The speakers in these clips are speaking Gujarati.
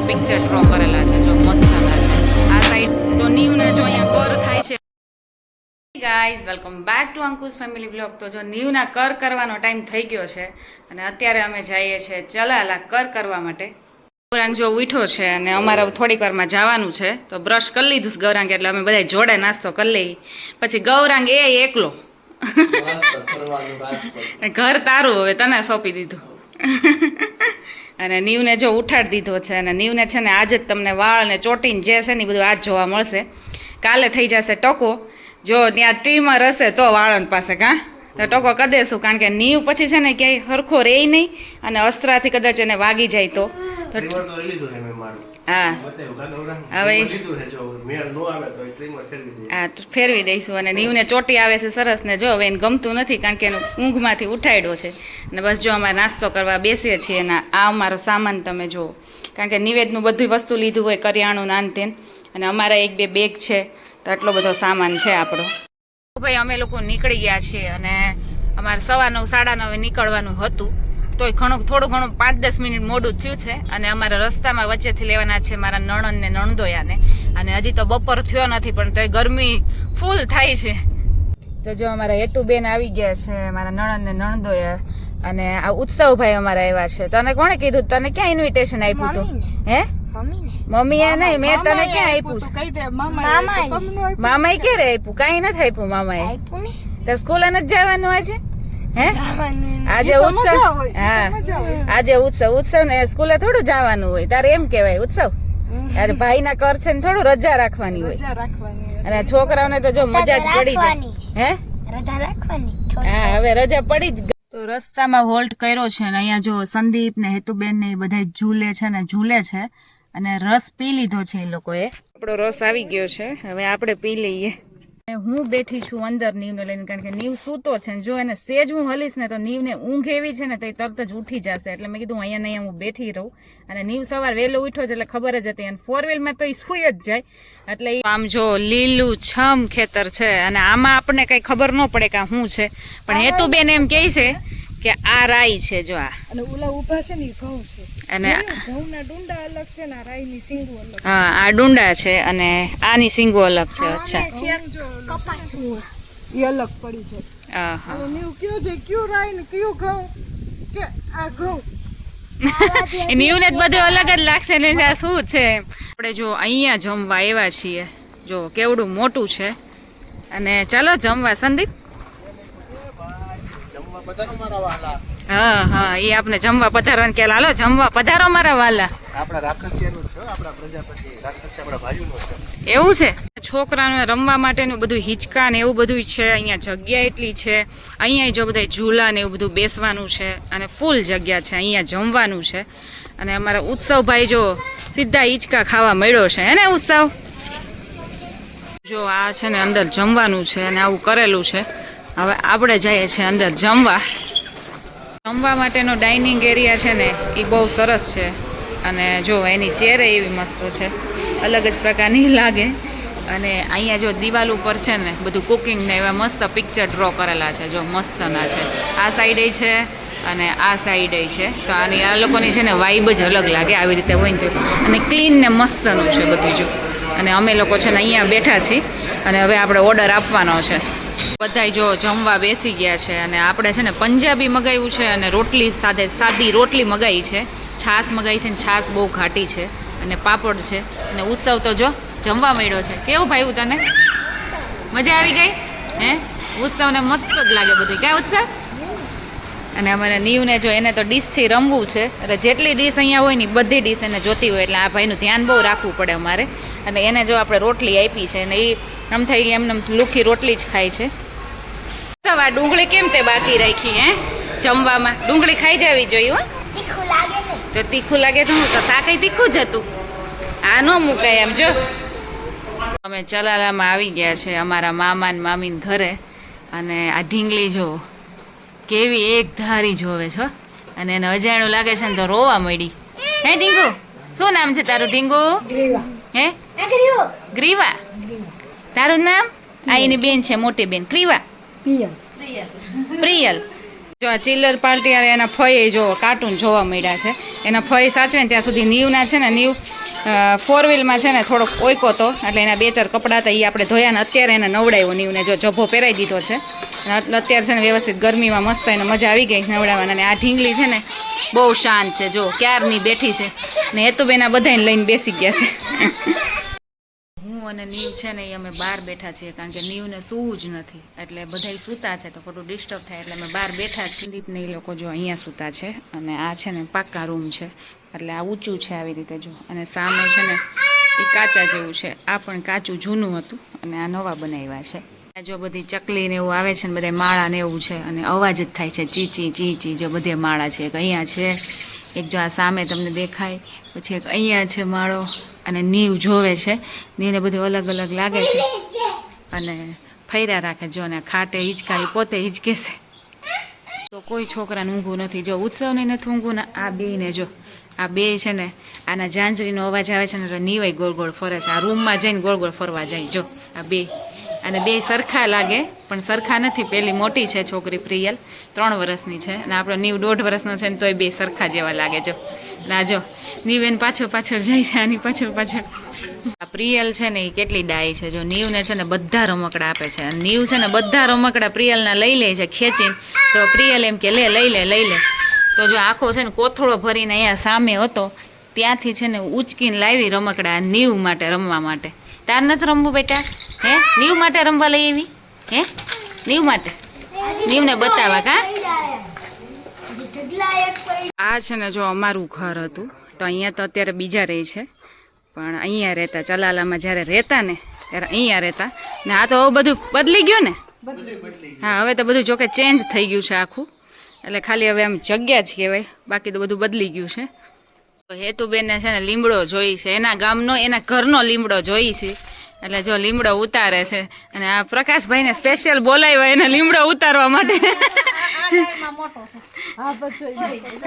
પિક્ચર ડ્રો કરેલા છે જો મસ્તના છે આ સાઈડ તો નીવને જો અહીંયા કર થાય છે guys welcome back to Ankush family blog તો જો નીવના કર કરવાનો ટાઈમ થઈ ગયો છે અને અત્યારે અમે જઈએ છીએ ચલાલા કર કરવા માટે ગૌરાંગ જો ઉઠ્યો છે અને અમારે થોડીક વારમાં જવાનું છે તો બ્રશ કરી લીધું છે ગૌરાંગ એટલે અમે બધા જોડે નાસ્તો કરી લઈએ પછી ગૌરાંગ એ એકલો ઘર તારું હવે તને સોંપી દીધું અને નીવને જો ઉઠાડી દીધો છે અને નીવને છે ને આજે જ તમને વાળ ને ચોટીને જે છે ને બધું આજ જોવા મળશે કાલે થઈ જશે ટકો જો ત્યાં ટ્રીમર હશે તો વાળન પાસે કાં તો ટકો કરી દેશું કારણ કે નીવ પછી છે ને ક્યાંય હરખો રહે નહીં અને અસ્ત્રાથી કદાચ એને વાગી જાય તો હા હવે હા ફેરવી દઈશું અને નીવને ચોટી આવે છે સરસ ને જો હવે એને ગમતું નથી કારણ કે એને ઊંઘમાંથી ઉઠાડ્યો છે અને બસ જો અમારે નાસ્તો કરવા બેસીએ છીએ અને આ અમારો સામાન તમે જુઓ કારણ કે નિવેદનું બધું વસ્તુ લીધું હોય કરિયાણું નાન તેન અને અમારા એક બે બેગ છે તો આટલો બધો સામાન છે આપણો ભાઈ અમે લોકો નીકળી ગયા છીએ અને અમારે 9:15 9:30 નીકળવાનું હતું તોય થોડું ઘણું 5-10 મિનિટ મોડું થયું છે અને અમારા રસ્તામાં વચ્ચેથી લેવાના છે મારા નણંદ ને નણદોયાને અને હજી તો બપોર થયો નથી પણ તોય ગરમી ફૂલ થાય છે તો જો અમારા હેતુબેન આવી ગયા છે મારા નણંદ ને નણદોયા અને આ ઉત્સવભાઈ અમારા આવ્યા છે તને કોણે કીધું તને ક્યાં ઇન્વિટેશન આપ્યું હતું હે મમ્મીએ નહીં મેં તને ક્યાં આપ્યું મામાએ ક્યારે આપ્યું કાંઈ નથી આપ્યું મામાએ તો સ્કૂલે નથી જવાનું આજે હે આજે ઉત્સવ હા આજે ઉત્સવ ને સ્કૂલે થોડું જવાનું હોય તારે એમ કેવાય ઉત્સવ અરે ભાઈના કર છે ને થોડું રજા રાખવાની હોય અને છોકરાઓને તો જો મજા જ પડી જાય હે હા હવે રજા પડી જ તો રસ્તામાં હોલ્ટ કર્યો છે ને અહીંયા જો સંદીપ ને હેતુબેન ને એ બધા ઝૂલે છે ને ઝૂલે છે અને રસ પી લીધો છે એ લોકોએ આપણો રસ આવી ગયો છે હવે આપણે પી લઈએ હું બેઠી છું અંદર નીવને લઈને કારણ કે નીવ સૂતો છે ને જો એને સેજ હું હલીશ ને તો નીવને ઊંઘ એવી છે ને તો એ તરત જ ઉઠી જશે એટલે મેં કીધું અહીંયા નહીં હું બેઠી રહું અને નીવ સવાર વહેલો ઉઠ્યો છે એટલે ખબર જ હતી અને 4-wheelમાં તો એ સૂઈ જ જાય એટલે આમ જો લીલું છમ ખેતર છે અને આમાં આપણને કઈ ખબર ન પડે કે શું છે પણ હેતુબેન એમ કહે છે કે આ રાઈ છે જો આ અને ઓલા ઊભા છે ને ઘઉં છે અને ઘઉંના ડુંડા અલગ છે ને રાઈની સિંગો અલગ હા આ ડુંડા છે અને આની સિંગો અલગ છે અચ્છા કપાસ એ અલગ પડી જાય હા નીવ કયો છે કયો રાઈ ને કયો ઘઉં કે આ ઘઉં નીવને બધું અલગ જ લાગશે ને આ શું છે આપણે જો અહીંયા જમવા આવ્યા છીએ જો કેવડું મોટું છે અને ચાલો જમવા સંદીપ હા હા એ આપણે જમવા પધારવાનું કે હાલો જમવા પધારો મારા વાલા આપણા રાક્ષસીયાનું છે આપણા પ્રજાપતિ રાક્ષસી આપણા ભાઈઓનું છે એવું છે છોકરાને રમવા માટેનું બધું હિંચકા ને એવું બધું છે અહીંયા જગ્યા એટલી છે અહીંયા જો બધા ઝૂલા ને એવું બધું બેસવાનું છે અને ફૂલ જગ્યા છે અહીંયા જમવાનું છે અને અમારા ઉત્સવભાઈ જો સીધા હિંચકા ખાવા મળ્યો છે હે ને ઉત્સવ જો આ છે ને અંદર જમવાનું છે અને આવું કરેલું છે હવે આપણે જઈએ છીએ અંદર જમવા માટેનો ડાઇનિંગ એરિયા છે ને એ બહુ સરસ છે અને જો એની ચેર એવી મસ્ત છે અલગ જ પ્રકારની લાગે અને અહીંયા જો દિવાલ ઉપર છે ને બધું કુકિંગ ને એવા મસ્ત પિક્ચર ડ્રો કરેલા છે જો મસ્તના છે આ સાઈડે છે અને આ સાઈડે છે તો આની આ લોકોની છે ને વાઇબ જ અલગ લાગે આવી રીતે હોય ને તો અને ક્લીન ને મસ્તનું છે બધું જો અને અમે લોકો છે ને અહીંયા બેઠા છીએ અને હવે આપણે ઓર્ડર આપવાનો છે બધાય જો જમવા બેસી ગયા છે અને આપણે છે ને પંજાબી મગાવ્યું છે અને રોટલી સાથે સાદી રોટલી મગાવી છે છાશ મગાવી છે ને છાશ બહુ ઘાટી છે અને પાપડ છે અને ઉત્સવ તો જો જમવા મળ્યો છે કેવું ભાઈ તને મજા આવી ગઈ હે ઉત્સવને મસ્ત જ લાગે બધું ક્યાં ઉત્સવ અને અમારે નીવને જો એને તો ડીશથી રમવું છે એટલે જેટલી ડીશ અહીંયા હોય ને બધી ડીશ એને જોતી હોય એટલે આ ભાઈનું ધ્યાન બહુ રાખવું પડે અમારે અને એને જો આપણે રોટલી આપી છે અને એ આમ થઈ એમને લુખી રોટલી જ ખાય છે આ ડુંગળી કેમ તે બાકી રાખી હે જમવામાં ડુંગળી ખાઈ જવી જોઈએ હો તો તીખું લાગે તો હું તો શાકઈ તીખું જ હતું આ ન મુકાય એમ જો અમે ચલાલામાં આવી ગયા છે અમારા મામા ને મામીને ઘરે અને આ ઢીંગલી જો કેવી એક ધારી જોવે છો અને એને અજાણ્યું લાગે છે ને તો રોવા મળી હે ઢીંગુ શું નામ છે તારું ઢીંગુ હે ગ્રીવા તારું નામ આ એની બેન છે મોટી બેન ક્રીવા પ્રિયલ જો આ ચિલ્લર પાર્ટી અને એના ફઈ જો કાર્ટૂન જોવા મળ્યા છે. એના ફઈ સાચવે ને ત્યાં સુધી નીવના છે ને નીવ 4 વ્હીલમાં છે ને થોડોક ઓયકો હતો એટલે એના 2-4 કપડાં હતા એ આપણે ધોયા ને અત્યારે એને નવડાવ્યો નીવને જો જભો પહેરાવી દીધો છે અને અત્યારે છે ને વ્યવસ્થિત ગરમીમાં મસ્ત એને મજા આવી ગઈ નવડાવવાના. અને આ ઢીંગલી છે ને બહુ શાંત છે જો ક્યારની બેઠી છે ને હેતુબેના બધાને લઈને બેસી ગયા છે. હું અને નીવ છે ને એ અમે બહાર બેઠા છીએ કારણ કે નીવને સૂવું જ નથી એટલે બધાય સૂતા છે તો ખોટું ડિસ્ટર્બ થાય એટલે અમે બહાર બેઠા છીએ. સંદીપને એ લોકો જો અહીંયા સૂતા છે અને આ છે ને પાક્કા રૂમ છે એટલે આ ઊંચું છે આવી રીતે જો. અને સામે છે ને એ કાચા જેવું છે. આ પણ કાચું જૂનું હતું અને આ નવા બનાવ્યા છે. જો બધી ચકલી ને એવું આવે છે ને બધા માળા ને એવું છે અને અવાજ જ થાય છે ચી ચી ચી ચી. જો બધે માળા છે એક અહીંયા છે એક જો આ સામે તમને દેખાય પછી એક અહીંયા છે માળો અને નીવ જોવે છે. નીવને બધું અલગ અલગ લાગે છે અને ફૈરા રાખે જો ને ખાટે હિંચકાય પોતે હિંચકે છે તો કોઈ છોકરાને ઊંઘું નથી. જો ઉત્સવને નથી ઊંઘું ને આ બેયને જો આ બે છે ને આના ઝાંઝરીનો અવાજ આવે છે ને એટલે નીવાય ગોળ ગોળ ફરે છે. આ રૂમમાં જઈને ગોળ ગોળ ફરવા જાય જો આ બે. અને બે સરખા લાગે પણ સરખા નથી. પેલી મોટી છે છોકરી પ્રિયલ 3 વર્ષની છે અને આપણો નીવ 1.5 વર્ષનો છે ને તોય બે સરખા જેવા લાગે જો. ના જો નીવ એને પાછળ પાછળ જાય છે આની પાછળ પાછળ. આ પ્રિયલ છે ને એ કેટલી ડાય છે જો. નીવને છે ને બધા રમકડા આપે છે અને નીવ છે ને બધા રમકડા પ્રિયલના લઈ લે છે ખેંચીને. તો પ્રિયલ એમ કે લઈ લે તો જો આખો છે ને કોથળો ભરીને અહીંયા સામે હતો ત્યાંથી છે ને ઉચકીને લાવી રમકડા નીવ માટે રમવા માટે. તાર નથી રમવું બેટા? હે નીવ માટે રમવા લઈ આવી? હે નીવ માટે? નીવને બતાવા કા? આ છે ને જો અમારું ઘર હતું તો અહીંયા તો અત્યારે બીજા રહે છે પણ અહીંયા રહેતા ચલાલામાં જ્યારે રહેતા ને ત્યારે અહીંયા રહેતા ને. આ તો હવે બધું બદલી ગયું ને. હા હવે તો બધું જોકે ચેન્જ થઈ ગયું છે આખું એટલે ખાલી હવે આમ જગ્યા જ કહેવાય બાકી તો બધું બદલી ગયું છે. તો હેતુબેનને છે ને લીમડો જોઈ છે એના ગામનો એના ઘરનો લીમડો જોઈ છે એટલે જો લીમડો ઉતારે છે અને આ પ્રકાશભાઈને સ્પેશિયલ બોલાવ્યા એને લીમડો ઉતારવા માટે.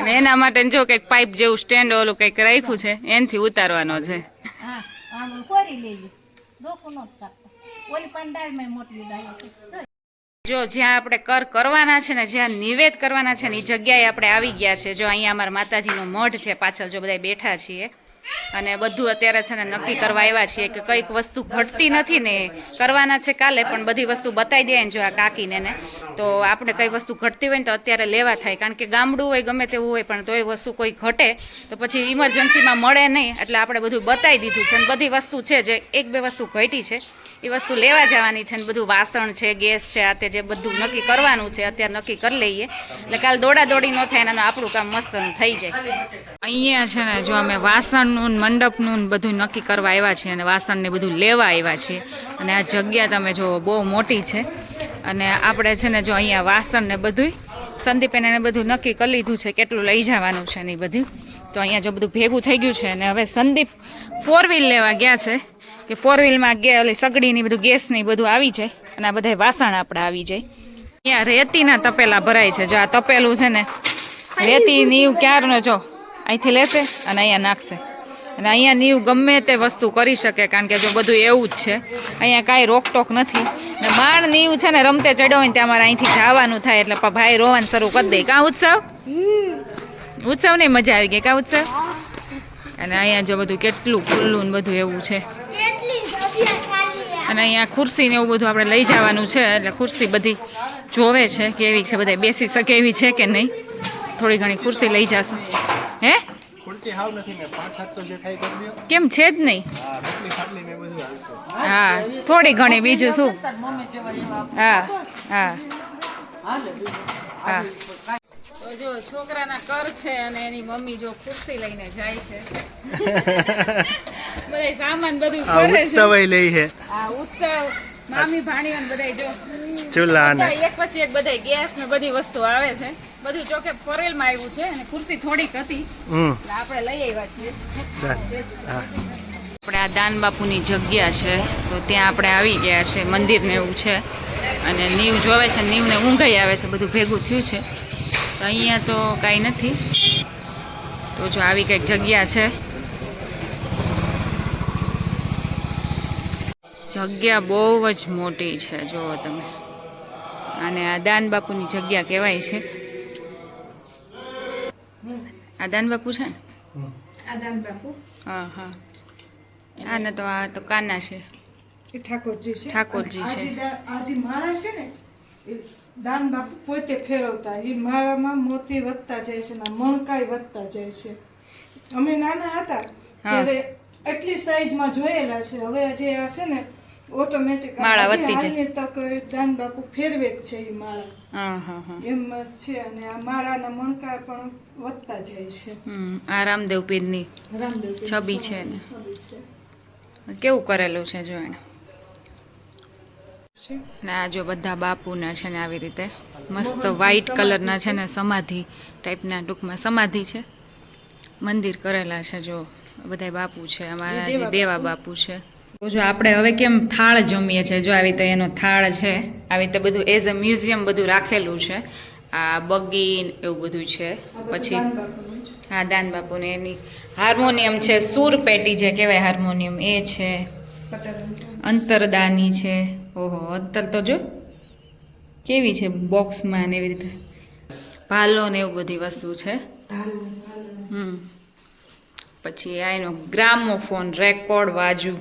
અને એના માટે જો કંઈક પાઇપ જેવું સ્ટેન્ડ ઓલું કંઈક રાખ્યું છે એનાથી ઉતારવાનો છે. જો જ્યાં આપણે કરવાના છે ને જ્યાં નિવેદ કરવાના છે ને એ જગ્યાએ આપણે આવી ગયા છે. જો અહીંયા અમારા માતાજીનો મઢ છે પાછળ જો બધા બેઠા છીએ અને બધું અત્યારે છે ને નક્કી કરવા આવ્યા છીએ કે કંઈક વસ્તુ ઘટતી નથી ને કરવાના છે કાલે પણ બધી વસ્તુ બતાવી દે ને જો આ કાકીને ને તો આપણે કઈ વસ્તુ ઘટતી હોય ને તો અત્યારે લેવા થાય કારણ કે ગામડું હોય ગમે તેવું હોય પણ તો એ વસ્તુ કોઈ ઘટે તો પછી ઇમરજન્સીમાં મળે નહીં એટલે આપણે બધું બતાવી દીધું છે અને બધી વસ્તુ છે જે 1-2 વસ્તુ ઘટી છે એ વસ્તુ લેવા જવાની છે ને બધું વાસણ છે ગેસ છે આ તે જે બધું નક્કી કરવાનું છે અત્યારે નક્કી કરી લઈએ એટલે કાલ દોડાદોડી ન થાય અને આપણું કામ મસ્ત થઈ જાય. અહીંયા છે ને જો અમે વાસણનું મંડપનું બધું નક્કી કરવા આવ્યા છીએ અને વાસણને બધું લેવા આવ્યા છીએ અને આ જગ્યા તમે જો બહુ મોટી છે અને આપણે છે ને જો અહીંયા વાસણ ને બધું સંદીપેને એને બધું નક્કી કરી લીધું છે કેટલું લઈ જવાનું છે ને એ બધું. તો અહીંયા જો બધું ભેગું થઈ ગયું છે અને હવે સંદીપ 4 વ્હીલ લેવા ગયા છે કે 4 વ્હીલમાં ઓલી સગડીની બધું ગેસની બધું આવી જાય અને આ બધા વાસણ આપણે આવી જાય. અહીંયા રેતીના તપેલા ભરાય છે જો આ તપેલું છે ને રેતી નીવ ક્યારનો જો અહીંથી લેશે અને અહીંયા નાખશે અને અહીંયા નીવ ગમે તે વસ્તુ કરી શકે કારણ કે જો બધું એવું જ છે અહીંયા કાંઈ રોકટોક નથી ને બાણ નીવ છે ને રમતે ચડ્યો હોય ને ત્યાં અમારે અહીંથી જવાનું થાય એટલે ભાઈ રોવાનું શરૂ કરી દે. કાં ઉત્સવ નહીં મજા આવી ગઈ કાં ઉત્સવ? અને અહીંયા જો બધું કેટલું ખુલ્લું ને બધું એવું છે અને અહીંયા ખુરશી ને એવું બધું આપણે લઈ જવાનું છે એટલે ખુરશી બધી જોવે છે કેવી છે બધા બેસી શકે એવી છે કે નહીં. થોડી ઘણી ખુરશી લઈ જશો. હે કેમ છે જ નહીં? હા થોડી ઘણી બીજું શું. હા હા હા તો જો છોકરાના કર છે અને એની મમ્મી જો ખુરશી લઈને જાય છે બધા સામાન બધું કરે છે. ઉત્સવ લઈ છે આ ઉત્સવ મામી ભાણીઓ બધા જો ચૂલા ને એક પછી એક બધા ગેસ ને બધી વસ્તુ આવે છે બધું ચોકે ફોરેલમાં આવ્યું છે અને ખુરશી થોડીક હતી એટલે આપણે લઈ આવ્યા છીએ. આપણે આ દાન બાપુની જગ્યા છે તો ત્યાં આપણે આવી ગયા છે મંદિર ને એવું છે અને નીવ જોવે છે નીવને ઊંઘાઈ આવે છે બધું ભેગું થયું છે. તો અહીંયા તો કાંઈ નથી તો જો આવી કંઈક જગ્યા છે. જગ્યા બહુ જ મોટી છે જુઓ તમે અને આ દાન બાપુની જગ્યા કહેવાય છે આ દાન બાપુ છે ને? આ દાન બાપુ હા હા. આને તો આ તો કાના છે, એ ઠાકોરજી છે. ઠાકોરજી છે. આ જે માળા છે ને એ દાન બાપુ પોતે ફેરવતા. એ માળામાં મોતી વધતા જાય છે ને મણકાઈ વધતા જાય છે. અમે નાના હતા ત્યારે એટલી સાઈઝમાં જોયેલા છે. હવે જે આ છે ને ઓટોમેટિક માળા વધતી જાય. હાલની તક દાન બાપુ ફેરવે જ છે એ માળા. હા હા હા. એમ જ છે. અને આ માળાના મણકા પણ વધતા જાય છે. આ રામદેવ પીરની રામદેવ છબી છે ને. છબી છે. કેવું કરેલું છે જો એને. ને આ જો બધા બાપુના છે ને આવી રીતે મસ્ત વ્હાઈટ કલરના છે ને સમાધિ ટાઈપના, ટૂંકમાં સમાધિ છે, મંદિર કરેલા છે. જો બધા બાપુ છે, અમારા જે દેવા બાપુ છે. જો આપણે હવે કેમ થાળ જમીએ છીએ, જો આવી રીતે એનો થાળ છે, આવી રીતે બધું એઝ અ મ્યુઝિયમ બધું રાખેલું છે. આ બગીન એવું બધું છે. પછી હા દાન બાપુને એની હાર્મોનિયમ છે, સુર પેટી જે કહેવાય હાર્મોનિયમ એ છે, અંતરદાની છે. ઓહો અત્તર તો જો કેવી છે બોક્સમાં ને એવી રીતે, ભાલો ને એવું બધી વસ્તુ છે. પછી આ એનો ગ્રામોફોન, રેકોર્ડ વાજુ,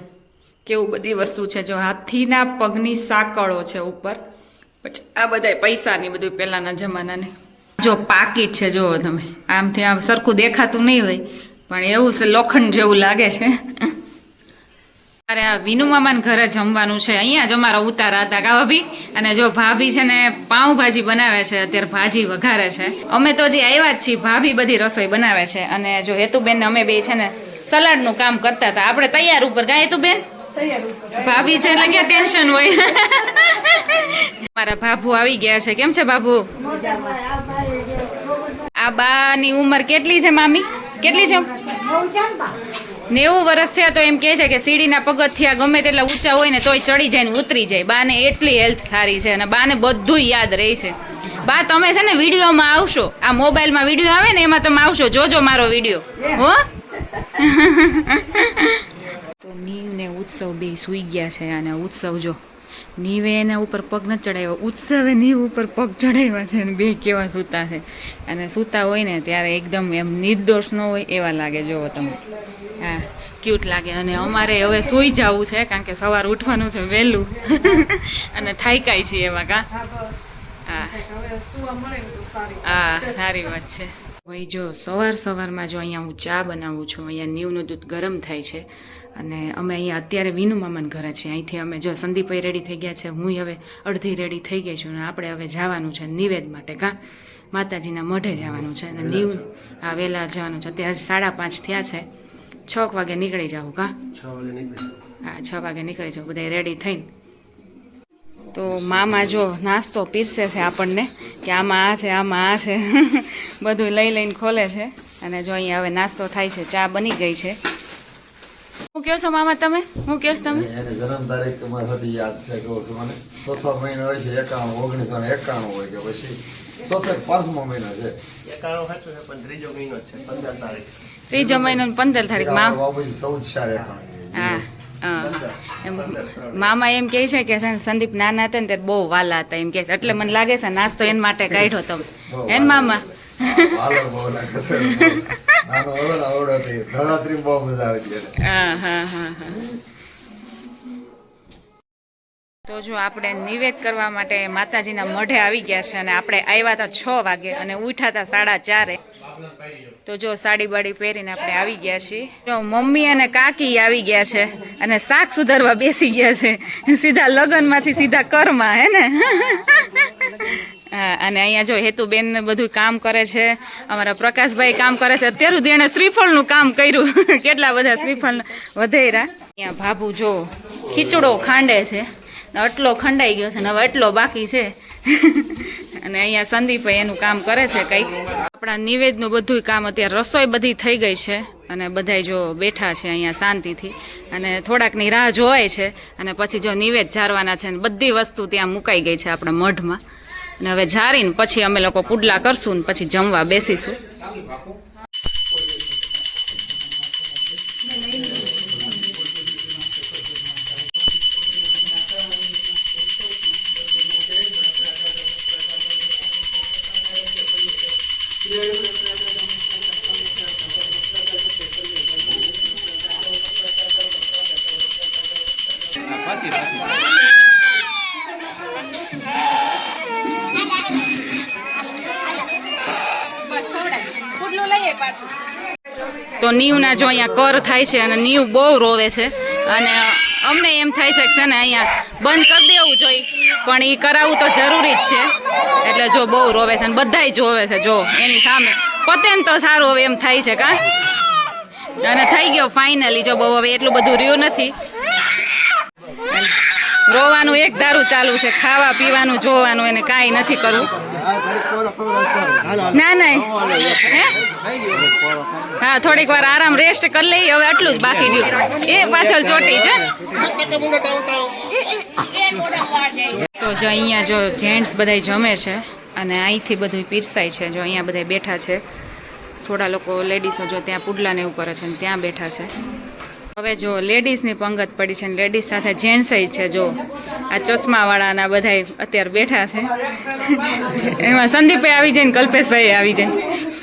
કેવું બધી વસ્તુ છે. જો હાથીના પગની સાંકળો છે ઉપર. પછી આ બધા પૈસાની બધું પહેલાના જમાનાની. જો પાકીટ છે, જુઓ તમે, આમથી આમ સરખું દેખાતું નહીં હોય પણ એવું છે, લોખંડ જેવું લાગે છે. અરે આ વિનુ મામાને ઘરે જમવાનું છે, અહીંયા જ અમારા ઉતારા હતા કા ભાભી. અને જો ભાભી છે ને પાઉંભાજી બનાવે છે, અત્યારે ભાજી વઘારે છે. અમે તો જે આવ્યા જ છીએ, ભાભી બધી રસોઈ બનાવે છે. અને જો હેતુબેન અમે બે છે ને સલાડનું કામ કરતા હતા. આપણે તૈયાર ઉપર કા હેતુબેન? ભાભી છે એટલે ક્યાં ટેન્શન હોય. મારા બાબુ આવી ગયા છે. કેમ છે બાબુ? આ બાની ઉંમર કેટલી છે મામી? કેટલી છે? 90 વર્ષ થયા તો એમ કહે છે કે સીડીના પગથિયા ગમે તેટલા ઊંચા હોય ને તોય ચડી જાય ને ઉતરી જાય. બાને એટલી હેલ્થ સારી છે અને બાને બધું યાદ રહે છે. બા તમે છે ને વિડીયોમાં આવશો, આ મોબાઈલમાં વિડીયો આવે ને એમાં તમે આવશો, જોજો મારો વિડીયો હો. તો નીવ ને ઉત્સવ બે સૂઈ ગયા છે. અને ઉત્સવ જો નીવે એના ઉપર પગ ન ચડાવ્યો, ઉત્સવે નીવ ઉપર પગ ચડાવ્યા છે. અને બે કેવા સૂતા છે. અને સૂતા હોય ને ત્યારે એકદમ એમ નિર્દોષ ન હોય એવા લાગે. જોવો તમે, હા ક્યુટ લાગે. અને અમારે હવે સૂઈ જવું છે કારણ કે સવાર ઉઠવાનું છે વહેલું. અને થાક્યા છીએ એવા કા. હા હા સારી વાત છે. ભાઈ જો સવારમાં જો અહીંયા હું ચા બનાવું છું. અહીંયા નીવનું દૂધ ગરમ થાય છે. અને અમે અહીંયા અત્યારે વિનુ મામાના ઘરે છીએ. અહીંથી અમે જો સંદીપભાઈ રેડી થઈ ગયા છે, હું હવે અડધી રેડી થઈ ગઈ છું. અને આપણે હવે જવાનું છે નિવેદ માટે કા માતાજીના મઢે જવાનું છે. અને નીવ આ વહેલા જવાનું છે. અત્યારે 5:30 થયા છે. 6 વાગે નીકળી જાવ કા? 6 વાગે નીકળી. હા 6 વાગે નીકળી જાવ બધા રેડી થઈને. તો મામા જો નાસ્તો પીરસે છે આપણને કે આમાં આ છે, આમાં આ છે. બધું લઈને ખોલે છે. અને જો અહીંયા હવે નાસ્તો થાય છે, ચા બની ગઈ છે. હું કહો છો મામા તમે? હું કહો છો તમે? એની જન્મ તારીખ તમારી સાથે યાદ છે? કહું છું મને. ચોથો મહિનો હોય છે 1991 હોય કે પછી 5મો મહિનો છે? 91 સાચું છે પણ ત્રીજો મહિનો જ છે, 15 તારીખ. ત્રીજો મહિનો 15 તારીખ માં. બાબુજી 14/4 હા મામા એમ કહે છે કે સંદીપ નાના હતા ને ત્યારે બહુ વાલા હતા એમ કહે છે. એટલે મને લાગે છે નાસ્તો એના માટે કાઢ્યો તમે હે ને મામા? નવરાત્રી બહુ મજા આવે છે. હા હા હા હા. તો જો આપણે નિવેદ કરવા માટે માતાજીના મઢે આવી ગયા છે. અને આપણે આવ્યા હતા 6 વાગે અને ઉઠ્યા હતા 4:30. તો જો સાડી બાડી પહેરીને આપણે આવી ગયા છીએ. જો મમ્મી અને કાકી આવી ગયા છે અને શાક સુધારવા બેસી ગયા છે. સીધા લગ્નમાંથી સીધા કરમાં હે ને. હા અને અહીંયા જો હેતુબેન બધું કામ કરે છે. અમારા પ્રકાશભાઈ કામ કરે છે. અત્યાર સુધી એણે શ્રીફળનું કામ કર્યું. કેટલા બધા શ્રીફળ વધેરા. અહીંયા ભાભુ જો ખીચડો ખાંડે છે. આટલો ખંડાઈ ગયો છે ને હવે એટલો બાકી છે. અને અહીંયા સંદીપભાઈ એનું કામ કરે છે કંઈક. આપણા નિવેદનું બધું કામ અત્યારે રસોઈ બધી થઈ ગઈ છે. અને બધાય જો બેઠા છે અહીંયા શાંતિથી. અને થોડાકની રાહ જોવાય છે. અને પછી જો નિવેદ જારવાના છે. ને બધી વસ્તુ ત્યાં મુકાઈ ગઈ છે આપણા મઢમાં. અને હવે જારીને પછી અમે લોકો પુડલા કરશું ને પછી જમવા બેસીશું. તો નીવના જો અહીંયા કર થાય છે અને નીવ બહુ રોવે છે અને અમને એમ થાય છે ને અહીંયા બંધ કરી દેવું જોઈએ પણ એ કરાવવું તો જરૂરી જ છે એટલે જો બહુ રોવે છે અને બધાય જોવે છે જો એની સામે પતે ને તો સારું હવે એમ થાય છે કા અને થઈ ગયો ફાઇનલી જો બહુ હવે એટલું બધું રહ્યું નથી રોવાનું એક ધારું ચાલુ છે ખાવા પીવાનું જોવાનું એને કાંઈ નથી કરવું ના ના હે હા થોડીક વાર આરામ રેસ્ટ કરી લઈએ હવે આટલું જ બાકી રહ્યું એ પાછળ ચોટી છે તો જો અહીંયા જો જેન્ટ્સ બધા જમે છે અને અહીંથી બધું પીરસાય છે જો અહીંયા બધા બેઠા છે થોડા લોકો લેડીઝો જો ત્યાં પુડલાને એવું કરે છે ને ત્યાં બેઠા છે હવે જો લેડીઝની પંગત પડી છે ને લેડીઝ સાથે જેન્ટ્સ છે જો આ ચશ્માવાળાના બધા અત્યારે બેઠા છે એમાં સંદીપે આવી જાય ને કલ્પેશભાઈ આવી જાય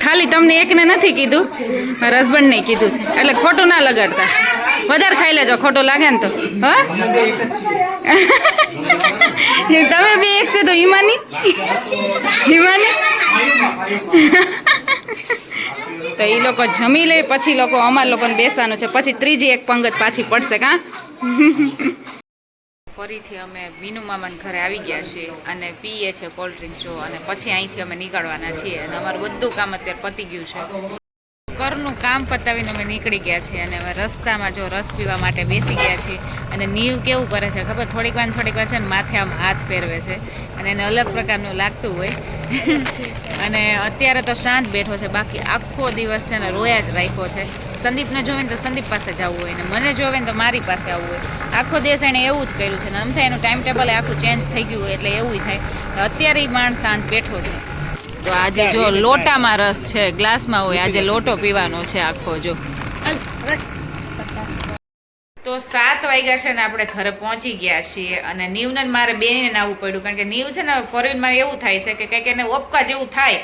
ખાલી તમને એકને નથી કીધું મારા હસબન્ડને કીધું છે એટલે ખોટું ના લગાડતા વધારે ખાઈ લેજો ખોટું લાગે ને તો હા તમે બે એક છે તો હિમાની તો એ લોકો જમી લે પછી લોકો અમાર લોકોને બેસવાનું છે પછી ત્રીજી એક પંગત પાછી પડશે કા ફરીથી અમે વિનુ મામાના ઘરે આવી ગયા છીએ અને પીએ છે કોલ્ડ ડ્રિંક્સ જો અને પછી અહીંથી અમે નીકળવાના છીએ અને અમારું બધું કામ અત્યારે પતી ગયું છે ઘરનું કામ પતાવીને અમે નીકળી ગયા છીએ અને હવે રસ્તામાં જો રસ પીવા માટે બેસી ગયા છીએ અને નીવ કેવું કરે છે ખબર થોડીક વાર છે ને માથે આમ હાથ ફેરવે છે અને એને અલગ પ્રકારનું લાગતું હોય અને અત્યારે તો શાંત બેઠો છે બાકી આખો દિવસ છે ને રોયા જ રાખ્યો છે સંદીપને જોવે ને તો સંદીપ પાસે જવું હોય ને મને જોવે ને તો મારી પાસે આવવું હોય આખો દિવસ એણે એવું જ કર્યું છે ને આમ થાય એનું ટાઈમ ટેબલ આખું ચેન્જ થઈ ગયું હોય એટલે એવું થાય અત્યારે એ માણસ શાંત બેઠો છે તો આજે જો લોટામાં રસ છે ગ્લાસમાં હોય આજે લોટો પીવાનો છે આખો જો તો 7 વાગ્યા છે ને આપણે ઘરે પહોંચી ગયા છીએ અને નીવને મારે બેને આવવું પડ્યું કારણ કે નીવ છે ને ફોરવીલમાં એવું થાય છે કે કંઈક એને ઓપકા જેવું થાય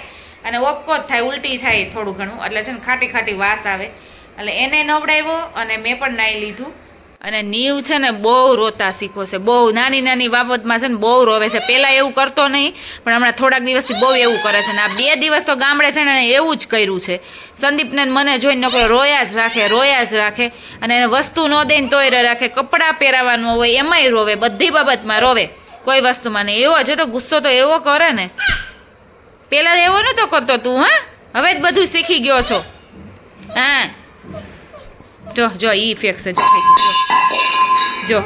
અને ઓપકો જ થાય ઉલટી થાય થોડું ઘણું એટલે છે ને ખાટી વાસ આવે એટલે એને નવડાવ્યો અને મેં પણ નાહી લીધું અને નીવ છે ને બહુ રોતા શીખો છે બહુ નાની બાબતમાં છે ને બહુ રોવે છે પહેલાં એવું કરતો નહીં પણ હમણાં થોડાક દિવસથી બહુ એવું કરે છે ને આ 2 દિવસ તો ગામડે છે ને એવું જ કર્યું છે સંદીપને મને જોઈને નકરો રોયા જ રાખે અને એને વસ્તુ ન દઈને તોય રાખે કપડાં પહેરાવાનું હોય એમાંય રોવે બધી બાબતમાં રોવે કોઈ વસ્તુમાં નહીં એવો છે તો ગુસ્સો તો એવો કરે ને પહેલાં એવો નહોતો કરતો તું હા હવે જ બધું શીખી ગયો છો હા જો ઈ ફેક્સ જો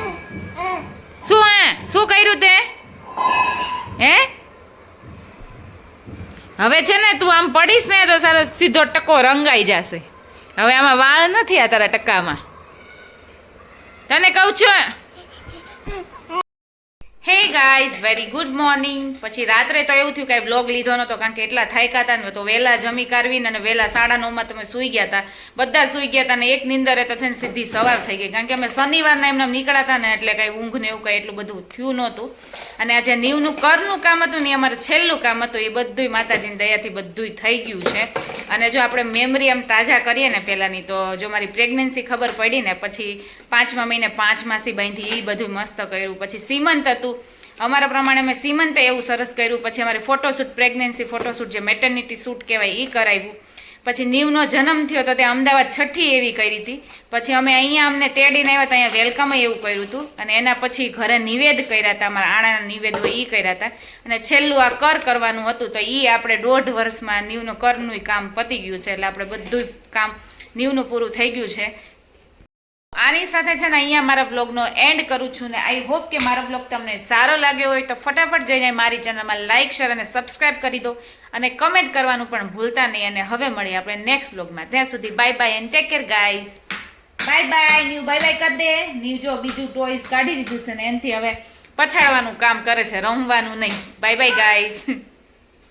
શું કર્યું તે હે હવે છે ને તું આમ પડીશ ને તો સારો સીધો ટકો રંગાઈ જશે હવે આમાં વાળ નથી આ તારા ટકામાં તને કહું છું hey guys very good morning પછી રાત્રે તો એવું થયું કે બ્લોગ લીધો નહોતો કારણ કે એટલા થાક્યા હતા ને તો વહેલા જમી કાઢવીને અને વહેલા 9:30 તમે સૂઈ ગયા હતા બધા સૂઈ ગયા હતા ને એક નિંદરે તો છે ને સીધી સવાર થઈ ગઈ કારણ કે અમે શનિવારના એમને નીકળ્યા હતા ને એટલે કાંઈ ઊંઘ ને એવું કાંઈ એટલું બધું થયું નહોતું અને આ જે નીવનું કરનું કામ હતું ને અમારે છેલ્લું કામ હતું એ બધું માતાજીની દયાથી બધું થઈ ગયું છે અને જો આપણે મેમરી આમ તાજા કરીએ ને પહેલાંની તો જો મારી પ્રેગ્નન્સી ખબર પડી ને પછી 5મા મહિને 5 માસી બાંધી એ બધું મસ્ત કર્યું પછી સીમંત હતું અમારા પ્રમાણે મેં સીમંતે એવું સરસ કર્યું પછી અમારે ફોટોશૂટ પ્રેગ્નન્સી ફોટોશૂટ જે મેટર્નિટી શૂટ કહેવાય એ કરાવ્યું પછી નીવનો જન્મ થયો તો તે અમદાવાદ 6ઠી એવી કરી હતી પછી અમે અહીંયા અમને તેડીને આવ્યા તો અહીંયા વેલકમ એવું કર્યું હતું અને એના પછી ઘરે નિવેદ કર્યા હતા અમારા આણાના નિવેદ હોય એ કર્યા હતા અને છેલ્લું આ કર કરવાનું હતું તો એ આપણે 1.5 વર્ષમાં નીવનો કરનું કામ પતી ગયું છે એટલે આપણે બધું કામ નીવનું પૂરું થઈ ગયું છે આની સાથે છે ને અહીંયા મારા બ્લોગનો એન્ડ કરું છું ને આઈ હોપ કે મારો બ્લોગ તમને સારો લાગ્યો હોય તો ફટાફટ જઈને મારી ચેનલમાં લાઇક શેર અને સબસ્ક્રાઇબ કરી દો અને કમેન્ટ કરવાનું પણ ભૂલતા નહીં અને હવે મળીએ આપણે નેક્સ્ટ બ્લોગમાં ત્યાં સુધી bye bye and take care guys bye Neev bye કરી દે નીવ જો બીજું ટોયસ કાઢી દીધું છે ને એનાથી હવે પછાડવાનું કામ કરે છે રમવાનું નહીં બાય ગાઈઝ